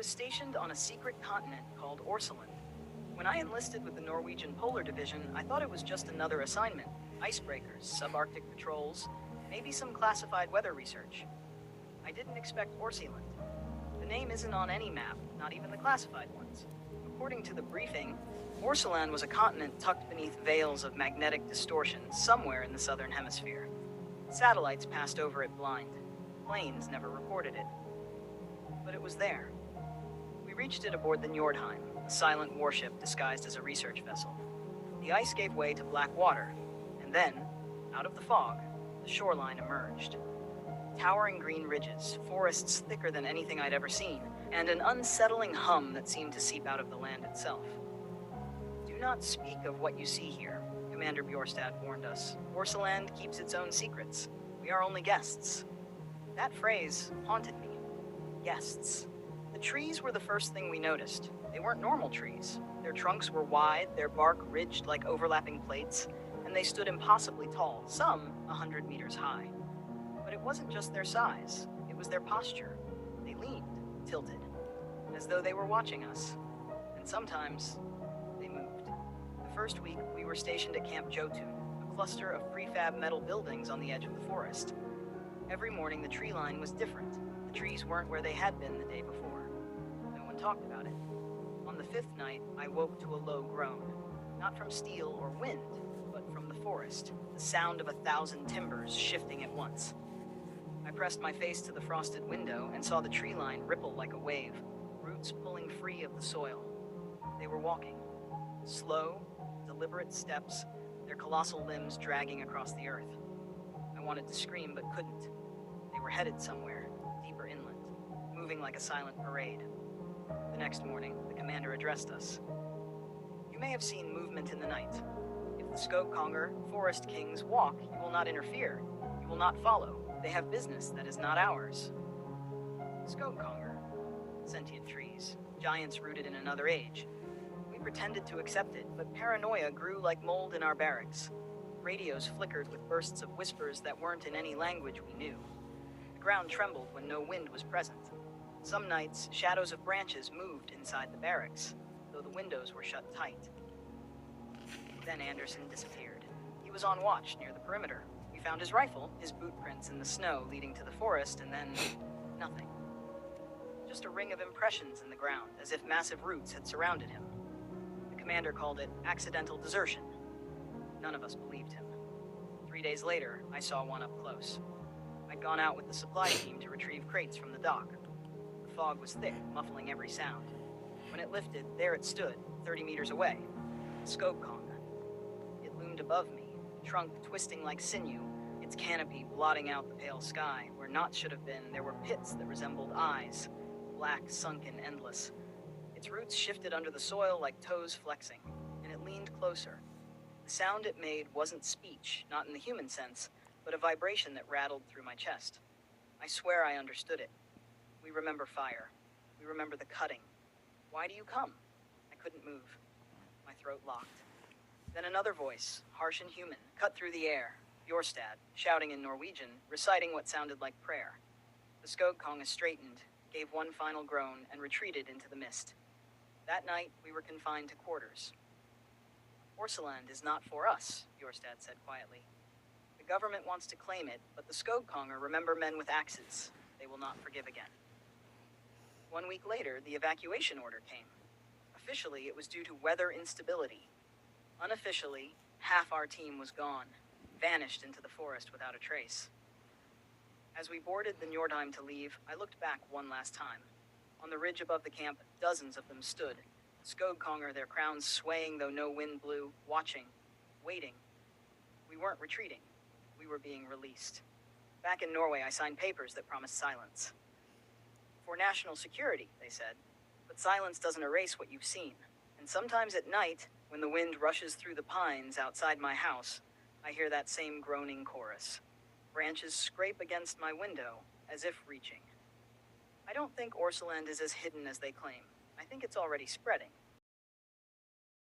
was stationed on a secret continent called Orsehland. When I enlisted with the Norwegian Polar Division, I thought it was just another assignment. Icebreakers, subarctic patrols, maybe some classified weather research. I didn't expect Orsehland. The name isn't on any map, not even the classified ones. According to the briefing, Orsehland was a continent tucked beneath veils of magnetic distortion somewhere in the southern hemisphere. Satellites passed over it blind. Planes never reported it. But it was there. We reached it aboard the Njordheim, a silent warship disguised as a research vessel. The ice gave way to black water, and then, out of the fog, the shoreline emerged. Towering green ridges, forests thicker than anything I'd ever seen, and an unsettling hum that seemed to seep out of the land itself. Do not speak of what you see here, Commander Bjorstad warned us. Orsehland keeps its own secrets. We are only guests. That phrase haunted me. Guests. The trees were the first thing we noticed. They weren't normal trees. Their trunks were wide, their bark ridged like overlapping plates, and they stood impossibly tall, some 100 meters high. But it wasn't just their size, it was their posture. They leaned, tilted, as though they were watching us. And sometimes, they moved. The first week, we were stationed at Camp Jotun, a cluster of prefab metal buildings on the edge of the forest. Every morning, the tree line was different. The trees weren't where they had been the day before. No one talked about it. On the fifth night, I woke to a low groan. Not from steel or wind, but from the forest, the sound of 1,000 timbers shifting at once. I pressed my face to the frosted window and saw the tree line ripple like a wave, roots pulling free of the soil. They were walking. Slow, deliberate steps, their colossal limbs dragging across the earth. I wanted to scream but couldn't. They were headed somewhere, deeper inland, moving like a silent parade. The next morning, the commander addressed us. You may have seen movement in the night. If the Skogkonger, forest kings, walk, you will not interfere. You will not follow. They have business that is not ours. Skogkonger. Sentient trees. Giants rooted in another age. We pretended to accept it, but paranoia grew like mold in our barracks. Radios flickered with bursts of whispers that weren't in any language we knew. The ground trembled when no wind was present. Some nights, shadows of branches moved inside the barracks, though the windows were shut tight. Then Anderson disappeared. He was on watch near the perimeter. We found his rifle, his boot prints in the snow leading to the forest, and then nothing. Just a ring of impressions in the ground, as if massive roots had surrounded him. The commander called it accidental desertion. None of us believed him. 3 days later, I saw one up close. I'd gone out with the supply team to retrieve crates from the dock. The fog was thick, muffling every sound. When it lifted, there it stood, 30 meters away. Skogkonger. It loomed above me, trunk twisting like sinew, its canopy blotting out the pale sky. Where knots should have been, there were pits that resembled eyes, black, sunken, endless. Its roots shifted under the soil like toes flexing, and it leaned closer. The sound it made wasn't speech, not in the human sense, but a vibration that rattled through my chest. I swear I understood it. We remember fire. We remember the cutting. Why do you come? I couldn't move. My throat locked. Then another voice, harsh and human, cut through the air. Bjorstad, shouting in Norwegian, reciting what sounded like prayer. The Skogkonger straightened, gave one final groan, and retreated into the mist. That night, we were confined to quarters. Orsehland is not for us, Bjorstad said quietly. The government wants to claim it, but the Skogkonger remember men with axes. They will not forgive again. 1 week later, the evacuation order came. Officially, it was due to weather instability. Unofficially, half our team was gone, vanished into the forest without a trace. As we boarded the Njordheim to leave, I looked back one last time. On the ridge above the camp, dozens of them stood, Skogkonger, their crowns swaying though no wind blew, watching, waiting. We weren't retreating. We were being released. Back in Norway, I signed papers that promised silence. For national security, they said, but silence doesn't erase what you've seen. And sometimes at night, when the wind rushes through the pines outside my house, I hear that same groaning chorus. Branches scrape against my window, as if reaching. I don't think Orsehland is as hidden as they claim. I think it's already spreading.